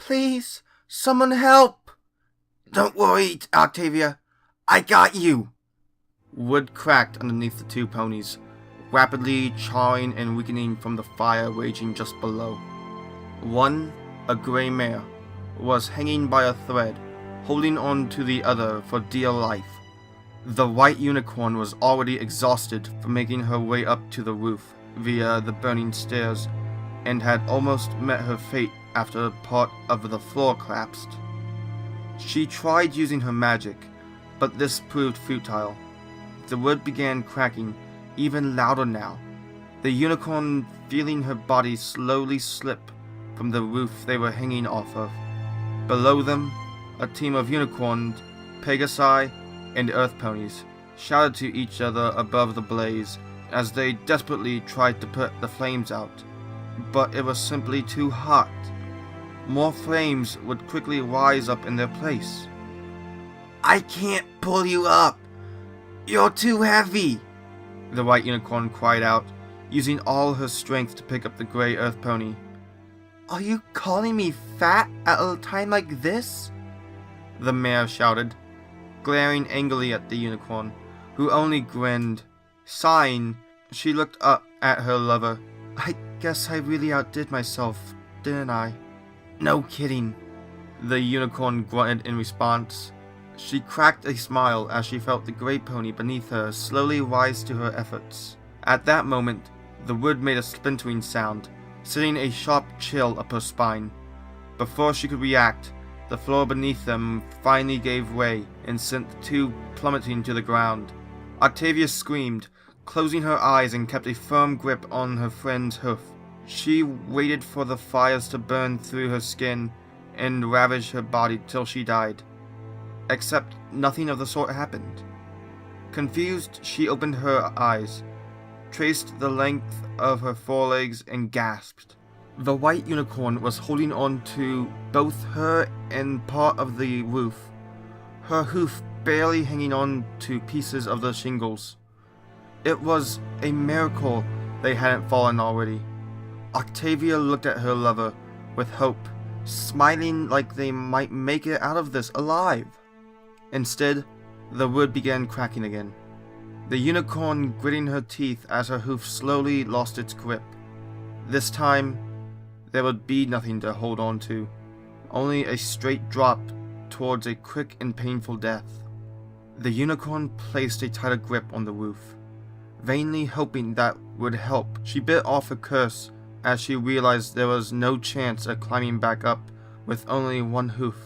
Please, someone help! Don't worry, Octavia. I got you! Wood cracked underneath the two ponies, rapidly charring and weakening from the fire raging just below. One, a grey mare, was hanging by a thread, holding on to the other for dear life. The white unicorn was already exhausted from making her way up to the roof via the burning stairs, and had almost met her fate after part of the floor collapsed. She tried using her magic, but this proved futile. The wood began cracking, even louder now, the unicorn feeling her body slowly slip from the roof they were hanging off of. Below them, a team of unicorns, pegasi, and earth ponies shouted to each other above the blaze as they desperately tried to put the flames out, but it was simply too hot. More flames would quickly rise up in their place. I can't pull you up! You're too heavy! The white unicorn cried out, using all her strength to pick up the grey earth pony. Are you calling me fat at a time like this? The mare shouted, glaring angrily at the unicorn, who only grinned. Sighing, she looked up at her lover. I guess I really outdid myself, didn't I? No kidding, the unicorn grunted in response. She cracked a smile as she felt the grey pony beneath her slowly rise to her efforts. At that moment, the wood made a splintering sound, sending a sharp chill up her spine. Before she could react, the floor beneath them finally gave way and sent the two plummeting to the ground. Octavia screamed, closing her eyes, and kept a firm grip on her friend's hoof. She waited for the fires to burn through her skin and ravage her body till she died. Except nothing of the sort happened. Confused, she opened her eyes, traced the length of her forelegs, and gasped. The white unicorn was holding on to both her and part of the roof, her hoof barely hanging on to pieces of the shingles. It was a miracle they hadn't fallen already. Octavia looked at her lover with hope, smiling like they might make it out of this alive. Instead, the wood began cracking again, the unicorn gritting her teeth as her hoof slowly lost its grip. This time, there would be nothing to hold on to, only a straight drop towards a quick and painful death. The unicorn placed a tighter grip on the roof, vainly hoping that would help. She bit off her curse as she realized there was no chance of climbing back up with only one hoof,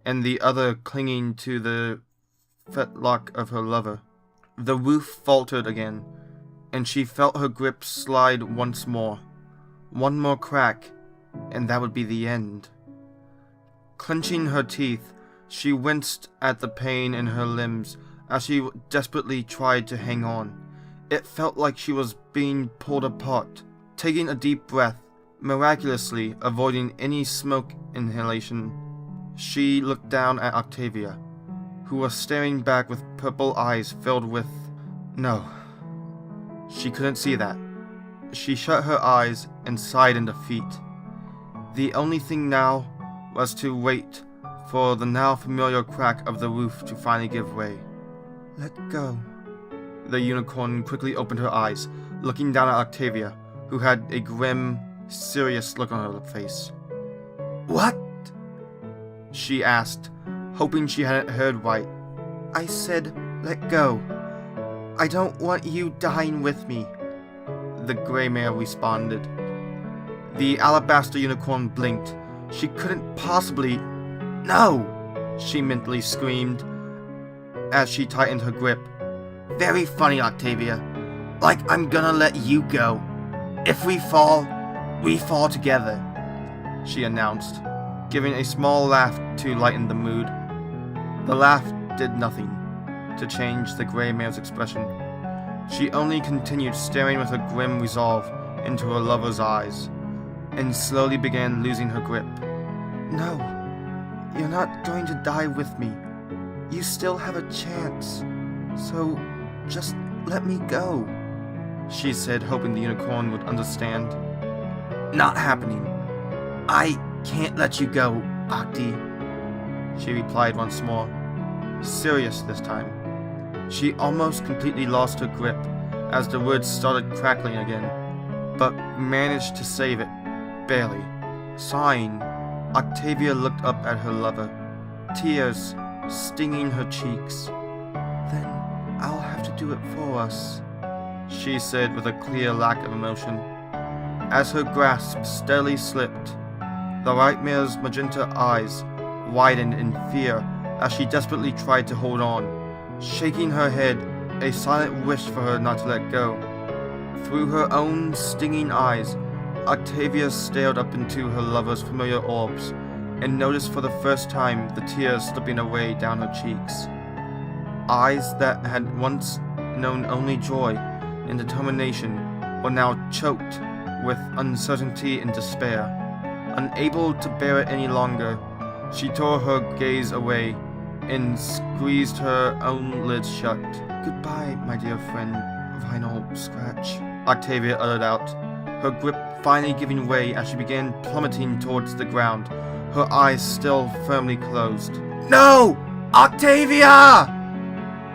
and the other clinging to the fetlock of her lover. The roof faltered again, and she felt her grip slide once more. One more crack, and that would be the end. Clenching her teeth, she winced at the pain in her limbs as she desperately tried to hang on. It felt like she was being pulled apart. Taking a deep breath, miraculously avoiding any smoke inhalation, she looked down at Octavia, who was staring back with purple eyes filled with... No, she couldn't see that. She shut her eyes and sighed in defeat. The only thing now was to wait for the now familiar crack of the roof to finally give way. Let go. The unicorn quickly opened her eyes, looking down at Octavia, who had a grim, serious look on her face. What? She asked, hoping she hadn't heard right. I said, let go. I don't want you dying with me, the grey mare responded. The alabaster unicorn blinked. She couldn't possibly... No! She mentally screamed as she tightened her grip. Very funny, Octavia. Like I'm gonna let you go. If we fall together, she announced, giving a small laugh to lighten the mood. The laugh did nothing to change the grey mare's expression. She only continued staring with her grim resolve into her lover's eyes, and slowly began losing her grip. No, you're not going to die with me. You still have a chance, so just let me go, she said, hoping the unicorn would understand. Not happening. can't let you go, Octi, she replied once more, serious this time. She almost completely lost her grip as the words started crackling again, but managed to save it, barely. Sighing, Octavia looked up at her lover, tears stinging her cheeks. Then I'll have to do it for us, she said with a clear lack of emotion. As her grasp steadily slipped, the nightmare's magenta eyes widened in fear as she desperately tried to hold on, shaking her head, a silent wish for her not to let go. Through her own stinging eyes, Octavia stared up into her lover's familiar orbs and noticed for the first time the tears slipping away down her cheeks. Eyes that had once known only joy and determination were now choked with uncertainty and despair. Unable to bear it any longer, she tore her gaze away and squeezed her own lids shut. Goodbye, my dear friend, Vinyl Scratch, Octavia uttered out, her grip finally giving way as she began plummeting towards the ground, her eyes still firmly closed. No! Octavia!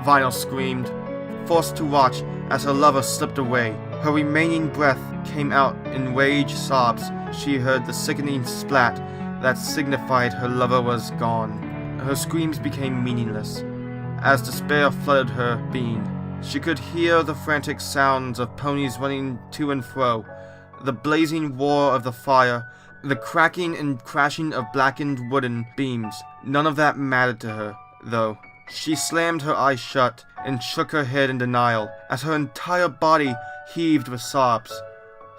Vinyl screamed, forced to watch as her lover slipped away. Her remaining breath came out in rage sobs. She heard the sickening splat that signified her lover was gone. Her screams became meaningless as despair flooded her being. She could hear the frantic sounds of ponies running to and fro, the blazing roar of the fire, the cracking and crashing of blackened wooden beams. None of that mattered to her, though. She slammed her eyes shut and shook her head in denial as her entire body heaved with sobs.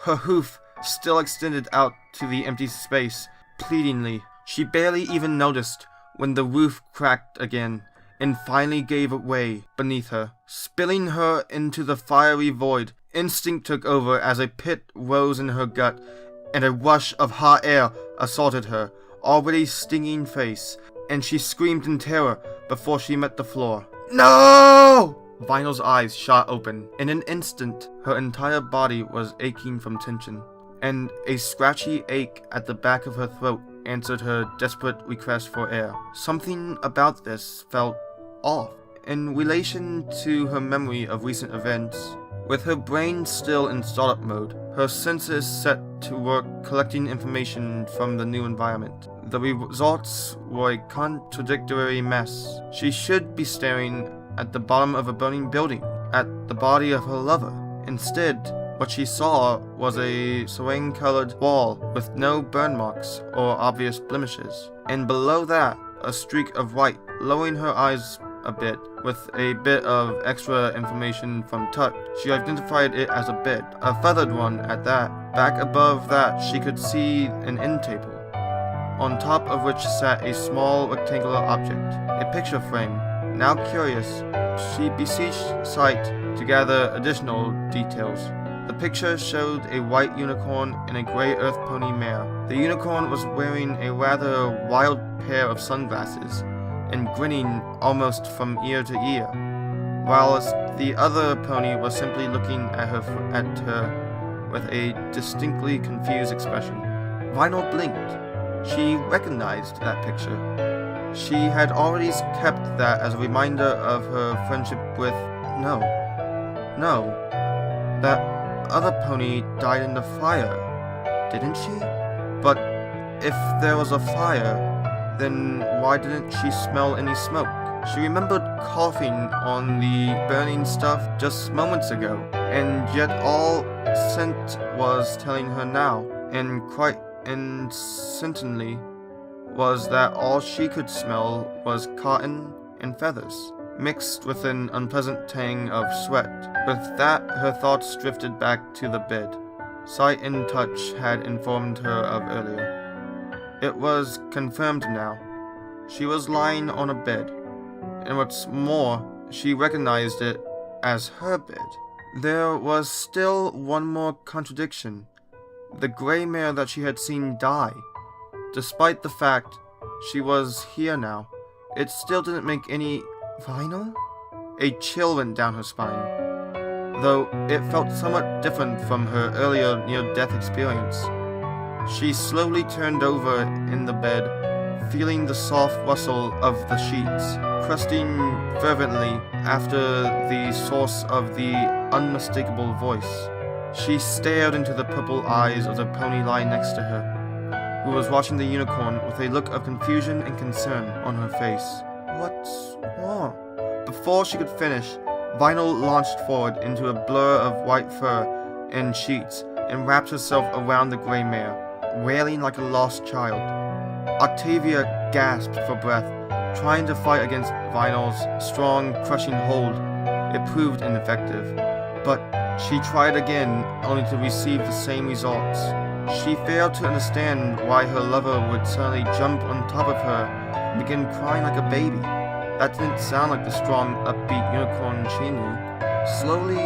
Her hoof still extended out to the empty space, pleadingly. She barely even noticed when the roof cracked again and finally gave way beneath her, spilling her into the fiery void. Instinct took over as a pit rose in her gut and a rush of hot air assaulted her already stinging face, and she screamed in terror before she met the floor. No! Vinyl's eyes shot open. In an instant, her entire body was aching from tension, and a scratchy ache at the back of her throat answered her desperate request for air. Something about this felt off in relation to her memory of recent events. With her brain still in startup mode, her senses set to work collecting information from the new environment. The results were a contradictory mess. She should be staring at the bottom of a burning building, at the body of her lover. Instead, what she saw was a serene-colored wall with no burn marks or obvious blemishes, and below that, a streak of white, lowering her eyes a bit. With a bit of extra information from touch, she identified it as a bed, a feathered one at that. Back above that, she could see an end table, on top of which sat a small rectangular object, a picture frame. Now curious, she beseeched sight to gather additional details. The picture showed a white unicorn and a gray earth pony mare. The unicorn was wearing a rather wild pair of sunglasses and grinning almost from ear to ear, whilst the other pony was simply looking at her with a distinctly confused expression. Vinyl blinked. She recognized that picture. She had already kept that as a reminder of her friendship with... No. That other pony died in the fire, didn't she? But if there was a fire, then why didn't she smell any smoke? She remembered coughing on the burning stuff just moments ago, and yet all scent was telling her now, and quite insistently, was that all she could smell was cotton and feathers, mixed with an unpleasant tang of sweat. With that, her thoughts drifted back to the bed sight and touch had informed her of earlier. It was confirmed now. She was lying on a bed, and what's more, she recognized it as her bed. There was still one more contradiction. The gray mare that she had seen die. Despite the fact she was here now, it still didn't make any... Vinyl? A chill went down her spine, though it felt somewhat different from her earlier near-death experience. She slowly turned over in the bed, feeling the soft rustle of the sheets, trusting fervently after the source of the unmistakable voice. She stared into the purple eyes of the pony lying next to her, who was watching the unicorn with a look of confusion and concern on her face. What's wrong? Before she could finish, Vinyl launched forward into a blur of white fur and sheets and wrapped herself around the gray mare, wailing like a lost child. Octavia gasped for breath, trying to fight against Vinyl's strong, crushing hold. It proved ineffective, but she tried again, only to receive the same results. She failed to understand why her lover would suddenly jump on top of her and begin crying like a baby. That didn't sound like the strong, upbeat unicorn she knew. Slowly,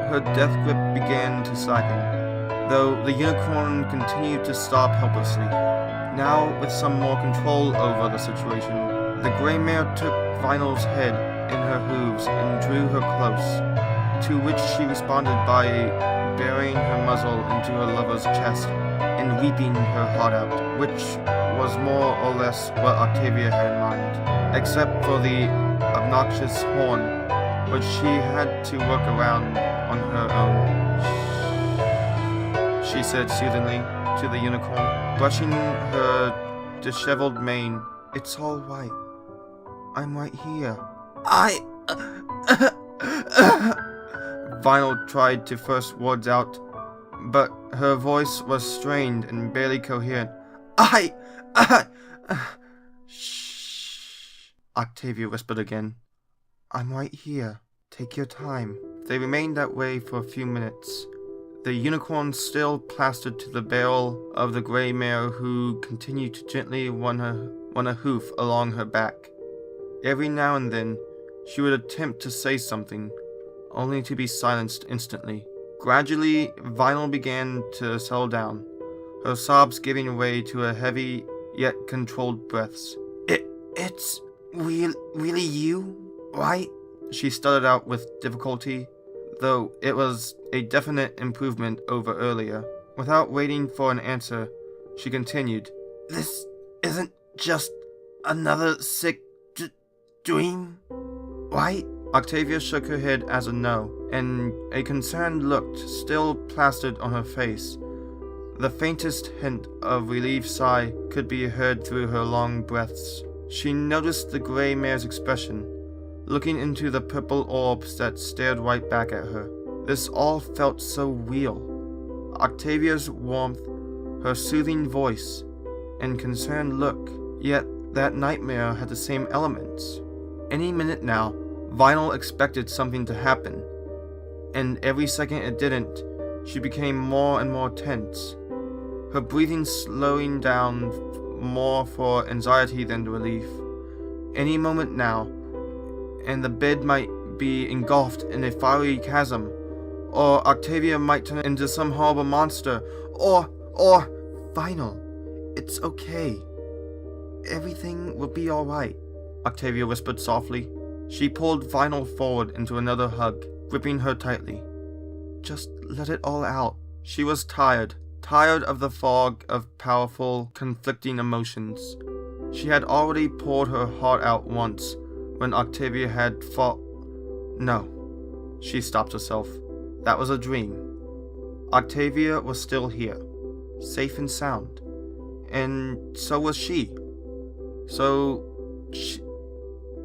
her death grip began to slacken, though the unicorn continued to sob helplessly. Now, with some more control over the situation, the grey mare took Vinyl's head in her hooves and drew her close, to which she responded by burying her muzzle into her lover's chest and weeping her heart out, which was more or less what Octavia had in mind, except for the obnoxious horn, which she had to work around on her own. She said soothingly to the unicorn, brushing her disheveled mane. It's all right. I'm right here. Vinyl tried to force words out, but her voice was strained and barely coherent. Shh. Octavia whispered again. I'm right here. Take your time. They remained that way for a few minutes, the unicorn still plastered to the barrel of the grey mare, who continued to gently run a hoof along her back. Every now and then, she would attempt to say something, only to be silenced instantly. Gradually, Vinyl began to settle down, her sobs giving way to her heavy yet controlled breaths. It's really you, right? She stuttered out with difficulty, though it was a definite improvement over earlier. Without waiting for an answer, she continued, This isn't just another sick dream, right? Octavia shook her head as a no, and a concerned look still plastered on her face. The faintest hint of relieved sigh could be heard through her long breaths. She noticed the grey mare's expression, looking into the purple orbs that stared right back at her. This all felt so real. Octavia's warmth, her soothing voice, and concerned look, yet that nightmare had the same elements. Any minute now, Vinyl expected something to happen, and every second it didn't, she became more and more tense, her breathing slowing down more for anxiety than relief. Any moment now, and the bed might be engulfed in a fiery chasm, or Octavia might turn into some horrible monster, or Vinyl, it's okay. Everything will be alright, Octavia whispered softly. She pulled Vinyl forward into another hug, gripping her tightly. Just let it all out. She was tired of the fog of powerful, conflicting emotions. She had already poured her heart out once, when Octavia had fought. No, she stopped herself. That was a dream. Octavia was still here, safe and sound, and so was she. So,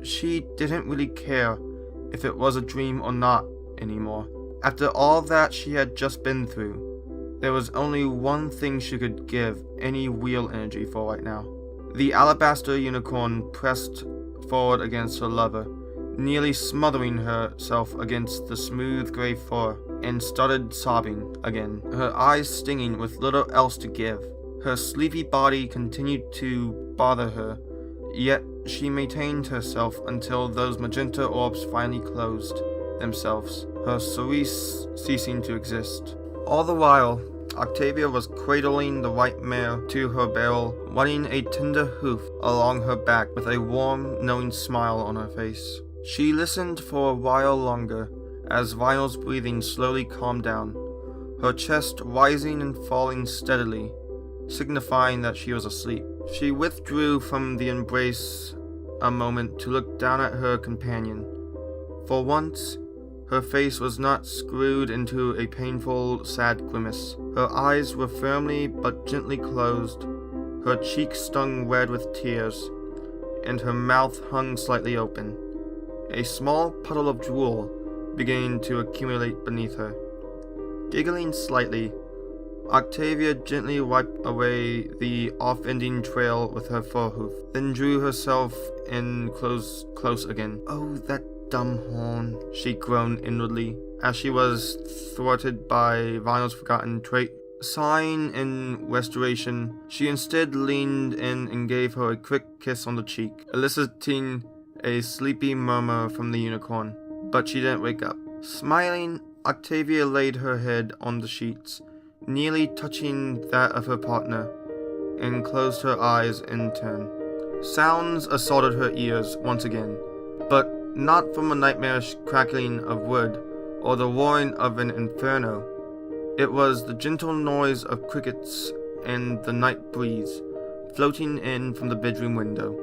she didn't really care if it was a dream or not anymore. After all that she had just been through, there was only one thing she could give any real energy for right now. The alabaster unicorn pressed forward against her lover, nearly smothering herself against the smooth grey fur, and started sobbing again, her eyes stinging with little else to give. Her sleepy body continued to bother her, yet she maintained herself until those magenta orbs finally closed themselves, her cerise ceasing to exist. All the while, Octavia was cradling the white mare to her barrel, running a tender hoof along her back with a warm, knowing smile on her face. She listened for a while longer, as Vinyl's breathing slowly calmed down, her chest rising and falling steadily, signifying that she was asleep. She withdrew from the embrace a moment to look down at her companion. For once, her face was not screwed into a painful, sad grimace. Her eyes were firmly but gently closed, her cheeks stung red with tears, and her mouth hung slightly open. A small puddle of drool began to accumulate beneath her. Giggling slightly, Octavia gently wiped away the off-ending trail with her forehoof, then drew herself in close again. "Oh, that dumb horn," she groaned inwardly, as she was thwarted by Vinyl's forgotten trait. Sighing in restoration, she instead leaned in and gave her a quick kiss on the cheek, eliciting a sleepy murmur from the unicorn. But she didn't wake up. Smiling, Octavia laid her head on the sheets, nearly touching that of her partner, and closed her eyes in turn. Sounds assaulted her ears once again, but not from a nightmarish crackling of wood or the roaring of an inferno. It was the gentle noise of crickets and the night breeze floating in from the bedroom window,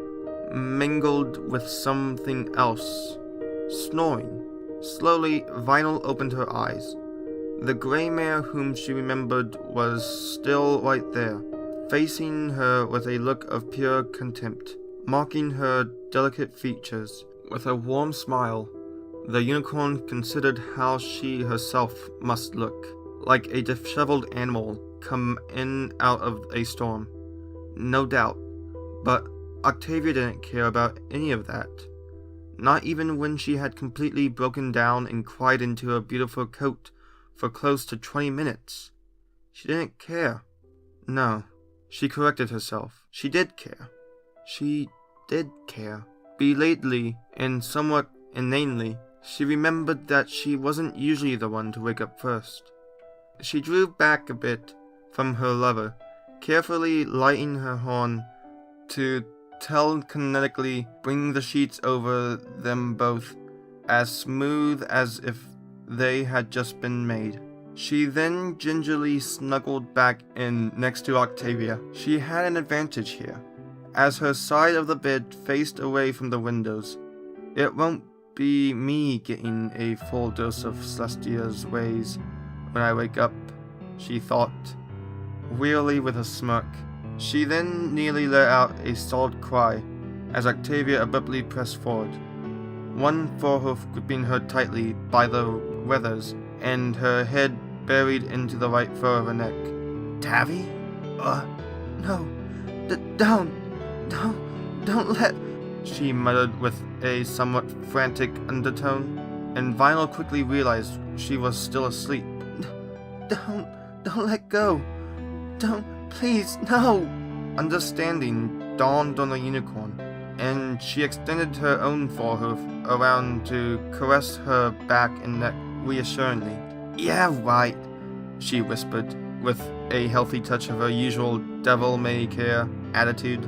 mingled with something else. Snoring. Slowly, Vinyl opened her eyes. The grey mare whom she remembered was still right there, facing her with a look of pure contempt, marking her delicate features. With a warm smile, the unicorn considered how she herself must look, like a disheveled animal come in out of a storm. No doubt, but Octavia didn't care about any of that. Not even when she had completely broken down and cried into her beautiful coat for close to 20 minutes. She didn't care. No, she corrected herself. She did care. She did care. Belatedly and somewhat inanely, she remembered that she wasn't usually the one to wake up first. She drew back a bit from her lover, carefully lighting her horn to telekinetically bring the sheets over them both as smooth as if they had just been made. She then gingerly snuggled back in next to Octavia. She had an advantage here, as her side of the bed faced away from the windows. It won't be me getting a full dose of Celestia's ways when I wake up, she thought, wearily with a smirk. She then nearly let out a stalled cry as Octavia abruptly pressed forward, one forehoof gripping her tightly by the wethers and her head buried into the right fur of her neck. "Tavi? No. Don't let..." she muttered with a somewhat frantic undertone, and Vinyl quickly realized she was still asleep. Don't let go. Don't, please, no." Understanding dawned on the unicorn, and she extended her own forehoof around to caress her back and neck reassuringly. "Yeah, right," she whispered, with a healthy touch of her usual devil-may-care attitude.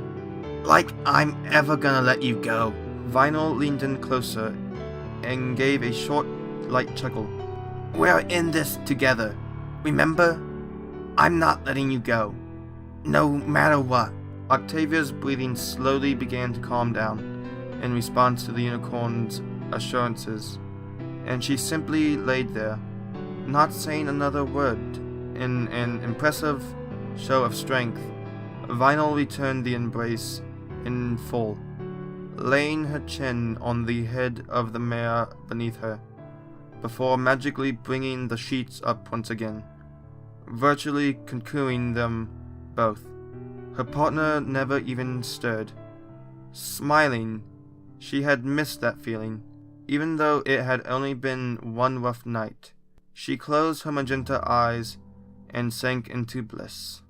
"Like I'm ever gonna let you go." Vinyl leaned in closer and gave a short, light chuckle. "We're in this together. Remember? I'm not letting you go. No matter what." Octavia's breathing slowly began to calm down in response to the unicorn's assurances, and she simply laid there, not saying another word. In an impressive show of strength, Vinyl returned the embrace in full, laying her chin on the head of the mare beneath her, before magically bringing the sheets up once again, virtually concurring them both. Her partner never even stirred. Smiling, she had missed that feeling, even though it had only been one rough night. She closed her magenta eyes and sank into bliss.